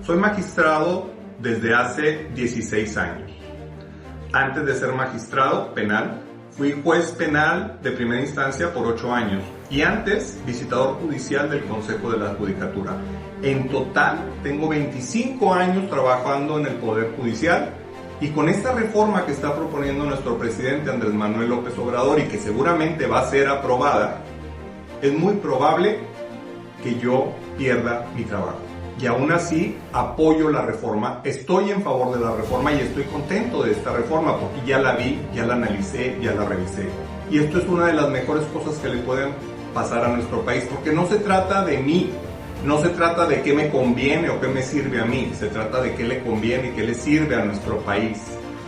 Soy magistrado desde hace 16 años. Antes de ser magistrado penal, fui juez penal de primera instancia por 8 años y antes visitador judicial del Consejo de la Judicatura. En total tengo 25 años trabajando en el Poder Judicial y con esta reforma que está proponiendo nuestro presidente Andrés Manuel López Obrador y que seguramente va a ser aprobada, es muy probable que yo pierda mi trabajo. Y aún así apoyo la reforma, estoy en favor de la reforma y estoy contento de esta reforma porque ya la vi, ya la analicé, ya la revisé. Y esto es una de las mejores cosas que le pueden pasar a nuestro país porque no se trata de mí, no se trata de qué me conviene o qué me sirve a mí, se trata de qué le conviene y qué le sirve a nuestro país.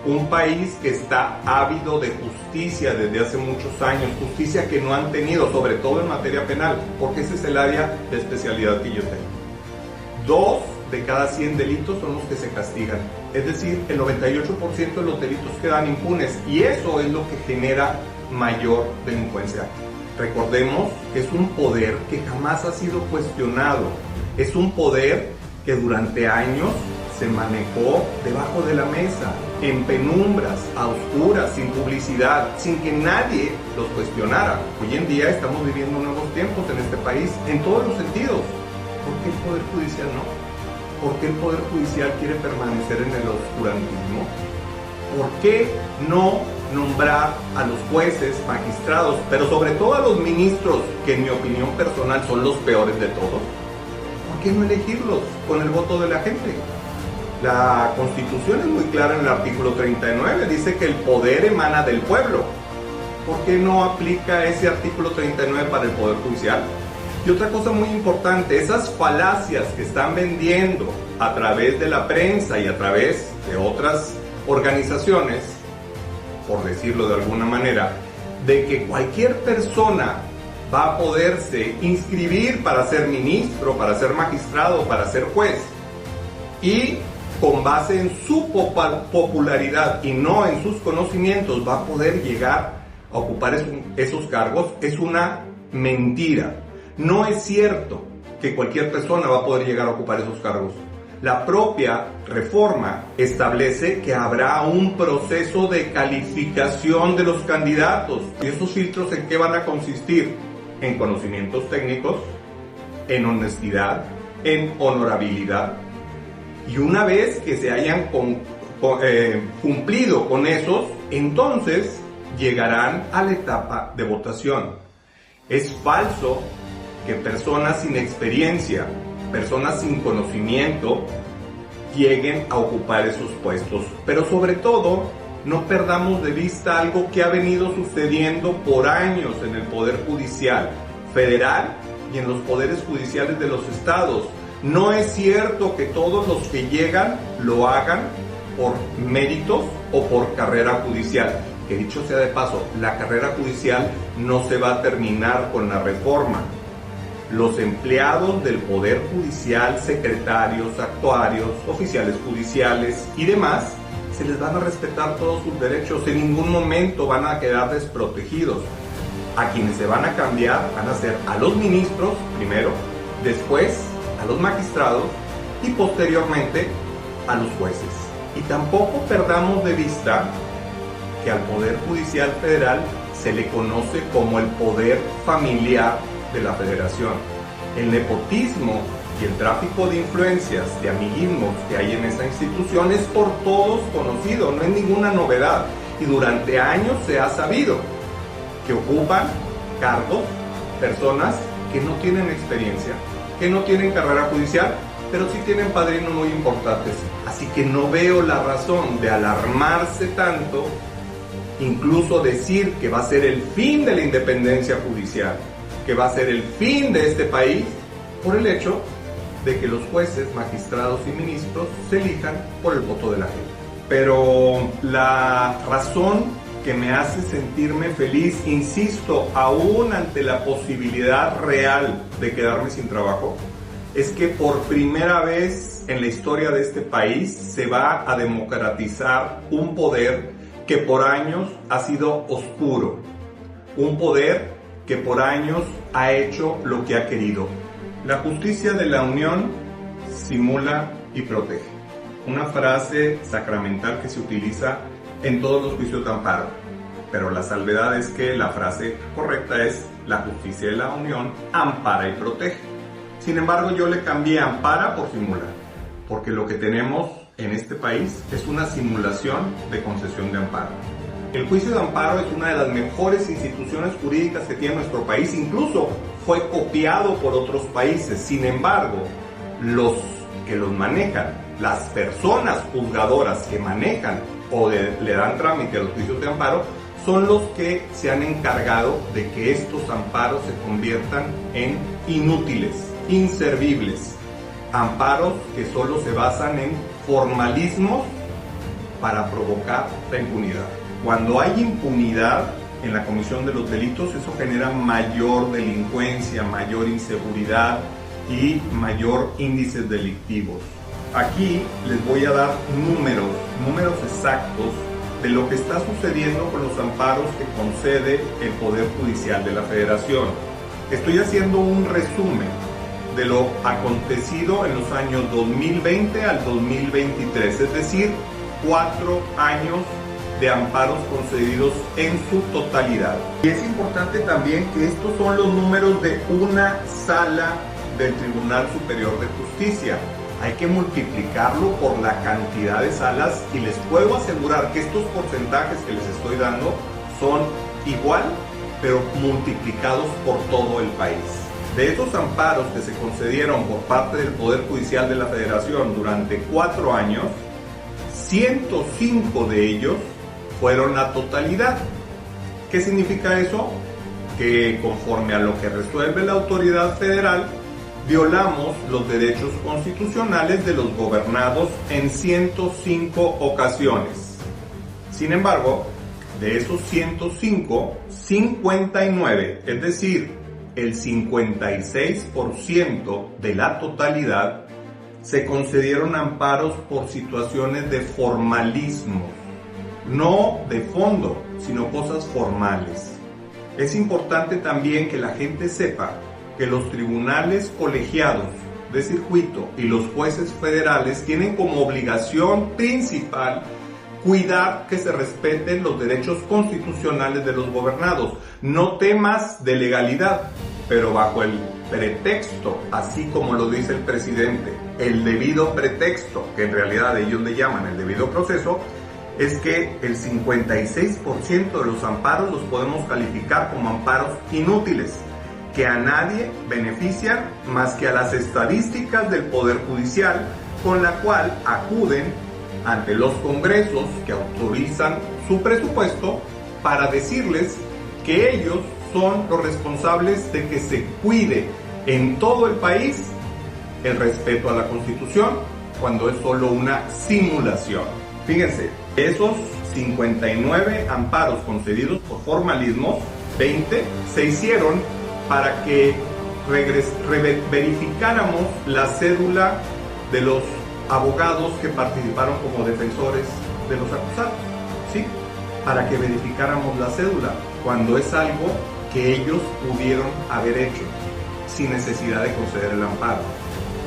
Un país que está ávido de justicia desde hace muchos años, justicia que no han tenido, sobre todo en materia penal, porque ese es el área de especialidad que yo tengo. 2 de cada 100 delitos son los que se castigan, es decir, el 98% de los delitos quedan impunes y eso es lo que genera mayor delincuencia. Recordemos que es un poder que jamás ha sido cuestionado, es un poder que durante años se manejó debajo de la mesa, en penumbras, a oscuras, sin publicidad, sin que nadie los cuestionara. Hoy en día estamos viviendo nuevos tiempos en este país, en todos los sentidos. ¿Por qué el Poder Judicial no? ¿Por qué el Poder Judicial quiere permanecer en el oscurantismo? ¿Por qué no nombrar a los jueces, magistrados, pero sobre todo a los ministros, que en mi opinión personal son los peores de todos? ¿Por qué no elegirlos con el voto de la gente? La Constitución es muy clara en el artículo 39, dice que el poder emana del pueblo. ¿Por qué no aplica ese artículo 39 para el Poder Judicial? Y otra cosa muy importante, esas falacias que están vendiendo a través de la prensa y a través de otras organizaciones, por decirlo de alguna manera, de que cualquier persona va a poderse inscribir para ser ministro, para ser magistrado, para ser juez, y con base en su popularidad y no en sus conocimientos va a poder llegar a ocupar esos cargos, es una mentira. No es cierto que cualquier persona va a poder llegar a ocupar esos cargos. La propia reforma establece que habrá un proceso de calificación de los candidatos. ¿Y esos filtros en qué van a consistir? En conocimientos técnicos, en honestidad, en honorabilidad. Y una vez que se hayan cumplido con esos, entonces llegarán a la etapa de votación. Es falso que personas sin experiencia, personas sin conocimiento, lleguen a ocupar esos puestos. Pero sobre todo, no perdamos de vista algo que ha venido sucediendo por años en el Poder Judicial Federal y en los poderes judiciales de los estados. No es cierto que todos los que llegan lo hagan por méritos o por carrera judicial. Que dicho sea de paso, la carrera judicial no se va a terminar con la reforma. Los empleados del Poder Judicial, secretarios, actuarios, oficiales judiciales y demás, se les van a respetar todos sus derechos, en ningún momento van a quedar desprotegidos. A quienes se van a cambiar van a ser a los ministros primero, después a los magistrados y posteriormente a los jueces. Y tampoco perdamos de vista que al Poder Judicial Federal se le conoce como el poder familiar de la Federación. El nepotismo y el tráfico de influencias, de amiguismos que hay en esa institución es por todos conocido, no es ninguna novedad. Y durante años se ha sabido que ocupan cargos personas que no tienen experiencia, que no tienen carrera judicial, pero sí tienen padrinos muy importantes. Así que no veo la razón de alarmarse tanto, incluso decir que va a ser el fin de la independencia judicial, que va a ser el fin de este país, por el hecho de que los jueces, magistrados y ministros se elijan por el voto de la gente. Pero la razón que me hace sentirme feliz, insisto, aún ante la posibilidad real de quedarme sin trabajo, es que por primera vez en la historia de este país se va a democratizar un poder que por años ha sido oscuro, un poder que por años ha hecho lo que ha querido. La justicia de la Unión simula y protege. Una frase sacramental que se utiliza en todos los juicios de amparo, pero la salvedad es que la frase correcta es: la justicia de la Unión ampara y protege. Sin embargo, yo le cambié ampara por simula, porque lo que tenemos en este país es una simulación de concesión de amparo. El juicio de amparo es una de las mejores instituciones jurídicas que tiene nuestro país, incluso fue copiado por otros países. Sin embargo, los que los manejan, las personas juzgadoras que manejan o le dan trámite a los juicios de amparo, son los que se han encargado de que estos amparos se conviertan en inútiles, inservibles, amparos que solo se basan en formalismos para provocar la impunidad. Cuando hay impunidad en la comisión de los delitos, eso genera mayor delincuencia, mayor inseguridad y mayor índices delictivos. Aquí les voy a dar números exactos de lo que está sucediendo con los amparos que concede el Poder Judicial de la Federación. Estoy haciendo un resumen de lo acontecido en los años 2020 al 2023, es decir, 4 años de amparos concedidos en su totalidad. Y es importante también que estos son los números de una sala del Tribunal Superior de Justicia. Hay que multiplicarlo por la cantidad de salas y les puedo asegurar que estos porcentajes que les estoy dando son igual, pero multiplicados por todo el país. De esos amparos que se concedieron por parte del Poder Judicial de la Federación durante 4 años, 105 de ellos fueron la totalidad. ¿Qué significa eso? Que conforme a lo que resuelve la autoridad federal, violamos los derechos constitucionales de los gobernados en 105 ocasiones. Sin embargo, de esos 105, 59, es decir, el 56% de la totalidad, se concedieron amparos por situaciones de formalismo, no de fondo, sino cosas formales. Es importante también que la gente sepa que los tribunales colegiados de circuito y los jueces federales tienen como obligación principal cuidar que se respeten los derechos constitucionales de los gobernados, no temas de legalidad, pero bajo el pretexto, así como lo dice el presidente, el debido pretexto, que en realidad ellos le llaman el debido proceso, es que el 56% de los amparos los podemos calificar como amparos inútiles, que a nadie benefician más que a las estadísticas del Poder Judicial, con la cual acuden ante los congresos que autorizan su presupuesto para decirles que ellos son los responsables de que se cuide en todo el país el respeto a la Constitución, cuando es solo una simulación. Fíjense, esos 59 amparos concedidos por formalismos, 20 se hicieron para que verificáramos la cédula de los abogados que participaron como defensores de los acusados, ¿sí? Para que verificáramos la cédula, cuando es algo que ellos pudieron haber hecho sin necesidad de conceder el amparo,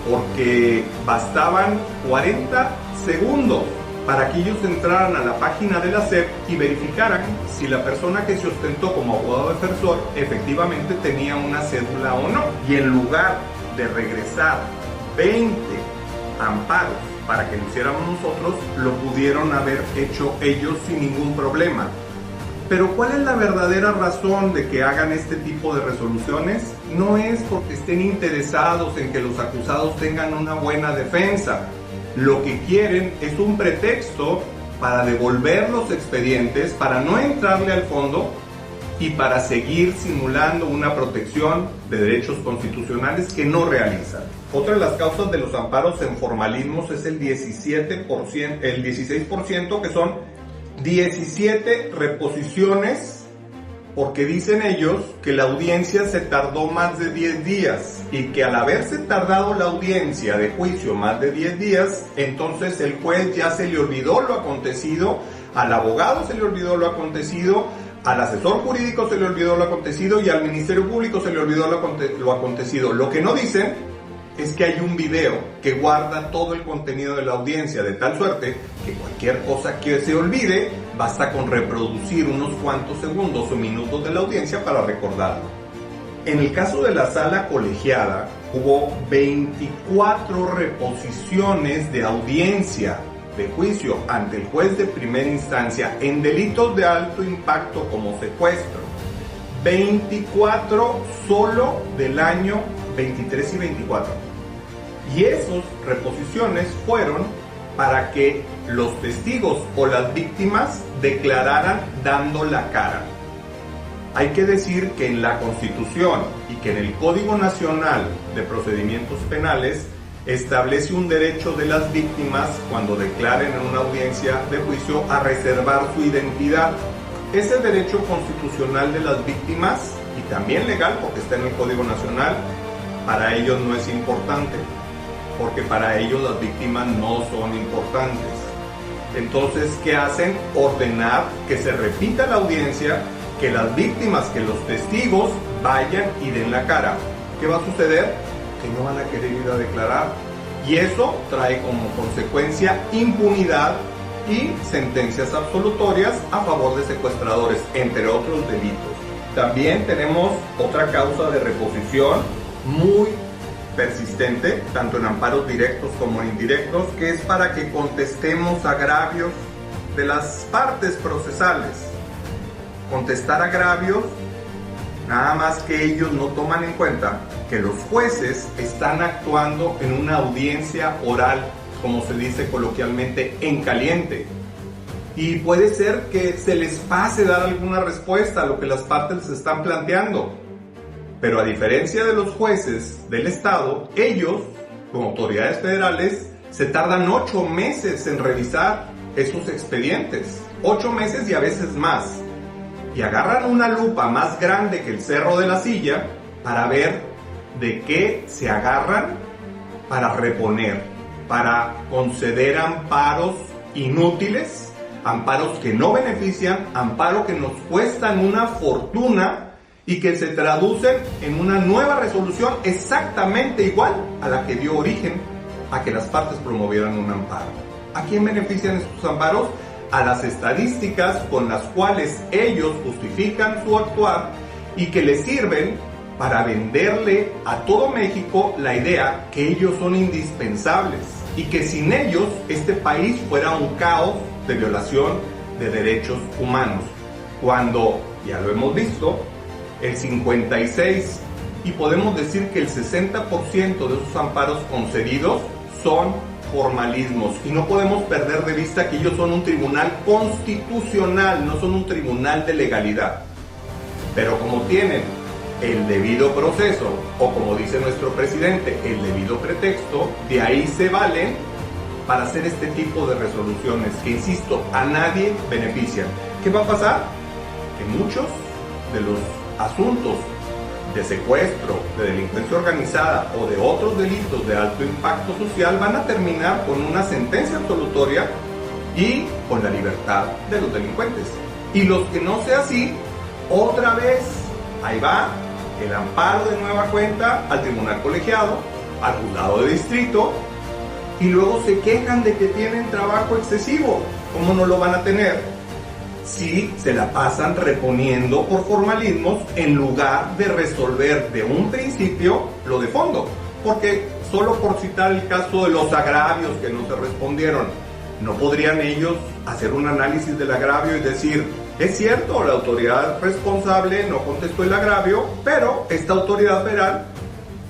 porque bastaban 40 segundos para que ellos entraran a la página de la SEP y verificaran si la persona que se ostentó como abogado defensor efectivamente tenía una cédula o no. Y en lugar de regresar 20 amparos para que lo hiciéramos nosotros, lo pudieron haber hecho ellos sin ningún problema. Pero ¿cuál es la verdadera razón de que hagan este tipo de resoluciones? No es porque estén interesados en que los acusados tengan una buena defensa. Lo que quieren es un pretexto para devolver los expedientes, para no entrarle al fondo y para seguir simulando una protección de derechos constitucionales que no realizan. Otra de las causas de los amparos en formalismos es el 17%, el 16%, que son 17 reposiciones, porque dicen ellos que la audiencia se tardó más de 10 días y que al haberse tardado la audiencia de juicio más de 10 días, entonces el juez ya se le olvidó lo acontecido, al abogado se le olvidó lo acontecido, al asesor jurídico se le olvidó lo acontecido y al Ministerio Público se le olvidó lo acontecido. Lo que no dicen es que hay un video que guarda todo el contenido de la audiencia, de tal suerte que cualquier cosa que se olvide, basta con reproducir unos cuantos segundos o minutos de la audiencia para recordarlo. En el caso de la sala colegiada, hubo 24 reposiciones de audiencia de juicio ante el juez de primera instancia en delitos de alto impacto como secuestro. 24 solo del año 23 y 24. Y esas reposiciones fueron para que los testigos o las víctimas declararan dando la cara. Hay que decir que en la Constitución y que en el Código Nacional de Procedimientos Penales establece un derecho de las víctimas cuando declaren en una audiencia de juicio a reservar su identidad. Ese derecho constitucional de las víctimas, y también legal porque está en el Código Nacional, para ellos no es importante, porque para ellos las víctimas no son importantes. Entonces, ¿qué hacen? Ordenar que se repita la audiencia, que las víctimas, que los testigos vayan y den la cara. ¿Qué va a suceder? Que no van a querer ir a declarar. Y eso trae como consecuencia impunidad y sentencias absolutorias a favor de secuestradores, entre otros delitos. También tenemos otra causa de reposición muy persistente, tanto en amparos directos como en indirectos, que es para que contestemos agravios de las partes procesales. Contestar agravios, nada más que ellos no toman en cuenta que los jueces están actuando en una audiencia oral, como se dice coloquialmente, en caliente. Y puede ser que se les pase dar alguna respuesta a lo que las partes les están planteando. Pero a diferencia de los jueces del Estado, ellos, como autoridades federales, se tardan 8 meses en revisar esos expedientes. 8 meses y a veces más. Y agarran una lupa más grande que el cerro de la silla para ver de qué se agarran para reponer, para conceder amparos inútiles, amparos que no benefician, amparos que nos cuestan una fortuna y que se traducen en una nueva resolución exactamente igual a la que dio origen a que las partes promovieran un amparo. ¿A quién benefician estos amparos? A las estadísticas con las cuales ellos justifican su actuar y que les sirven para venderle a todo México la idea que ellos son indispensables y que sin ellos este país fuera un caos de violación de derechos humanos, cuando, ya lo hemos visto, el 56 y podemos decir que el 60% de esos amparos concedidos son formalismos, y no podemos perder de vista que ellos son un tribunal constitucional, no son un tribunal de legalidad. Pero como tienen el debido proceso, o como dice nuestro presidente, el debido pretexto, de ahí se valen para hacer este tipo de resoluciones que, insisto, a nadie benefician. ¿Qué va a pasar? Que muchos de los asuntos de secuestro, de delincuencia organizada o de otros delitos de alto impacto social van a terminar con una sentencia absolutoria y con la libertad de los delincuentes. Y los que no sea así, otra vez, ahí va el amparo de nueva cuenta al tribunal colegiado, al juzgado de distrito, y luego se quejan de que tienen trabajo excesivo. ¿Cómo no lo van a tener si se la pasan reponiendo por formalismos en lugar de resolver de un principio lo de fondo? Porque solo por citar el caso de los agravios que no se respondieron, ¿no podrían ellos hacer un análisis del agravio y decir: es cierto, la autoridad responsable no contestó el agravio, pero esta autoridad federal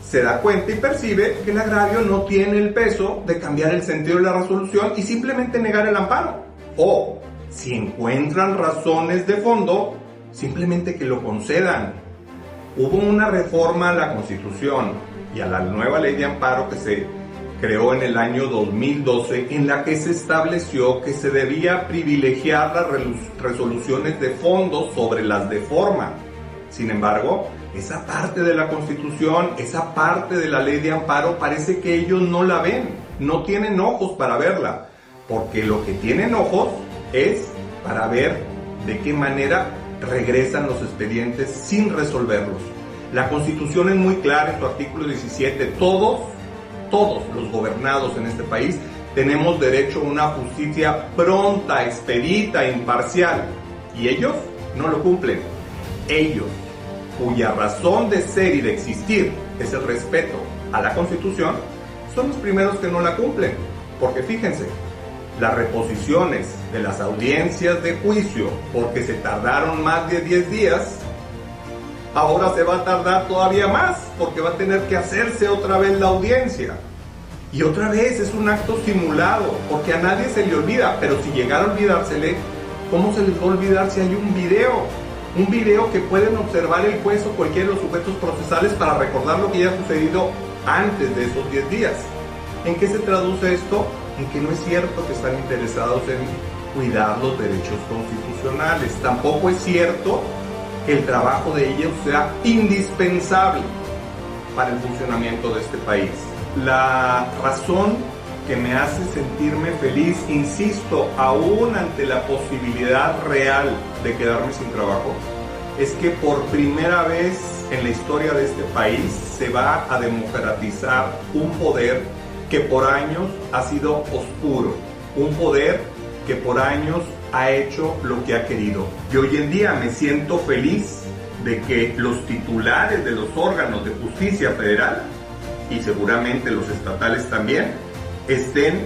se da cuenta y percibe que el agravio no tiene el peso de cambiar el sentido de la resolución y simplemente negar el amparo? O, si encuentran razones de fondo, simplemente que lo concedan. Hubo una reforma a la Constitución y a la nueva ley de amparo que se creó en el año 2012, en la que se estableció que se debía privilegiar las resoluciones de fondo sobre las de forma. Sin embargo, esa parte de la Constitución, esa parte de la ley de amparo, parece que ellos no la ven, no tienen ojos para verla, porque lo que tienen ojos es para ver de qué manera regresan los expedientes sin resolverlos. La Constitución es muy clara en su artículo 17, todos todos los gobernados en este país, tenemos derecho a una justicia pronta, expedita, imparcial. Y ellos no lo cumplen. Ellos, cuya razón de ser y de existir es el respeto a la Constitución, son los primeros que no la cumplen. Porque fíjense, las reposiciones de las audiencias de juicio, porque se tardaron más de 10 días, ahora se va a tardar todavía más, porque va a tener que hacerse otra vez la audiencia. Y otra vez es un acto simulado, porque a nadie se le olvida, pero si llegara a olvidársele, ¿cómo se les va a olvidar si hay un video? Un video que pueden observar el juez o cualquiera de los sujetos procesales para recordar lo que ya ha sucedido antes de esos 10 días. ¿En qué se traduce esto? En que no es cierto que están interesados en cuidar los derechos constitucionales. Tampoco es cierto que el trabajo de ellos sea indispensable para el funcionamiento de este país. La razón que me hace sentirme feliz, insisto, aún ante la posibilidad real de quedarme sin trabajo, es que por primera vez en la historia de este país se va a democratizar un poder que por años ha sido oscuro, un poder que por años ha hecho lo que ha querido. Y hoy en día me siento feliz de que los titulares de los órganos de justicia federal, y seguramente los estatales también, estén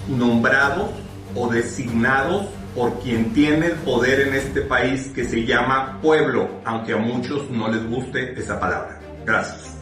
nombrados o designados por quien tiene el poder en este país, que se llama pueblo, aunque a muchos no les guste esa palabra. Gracias.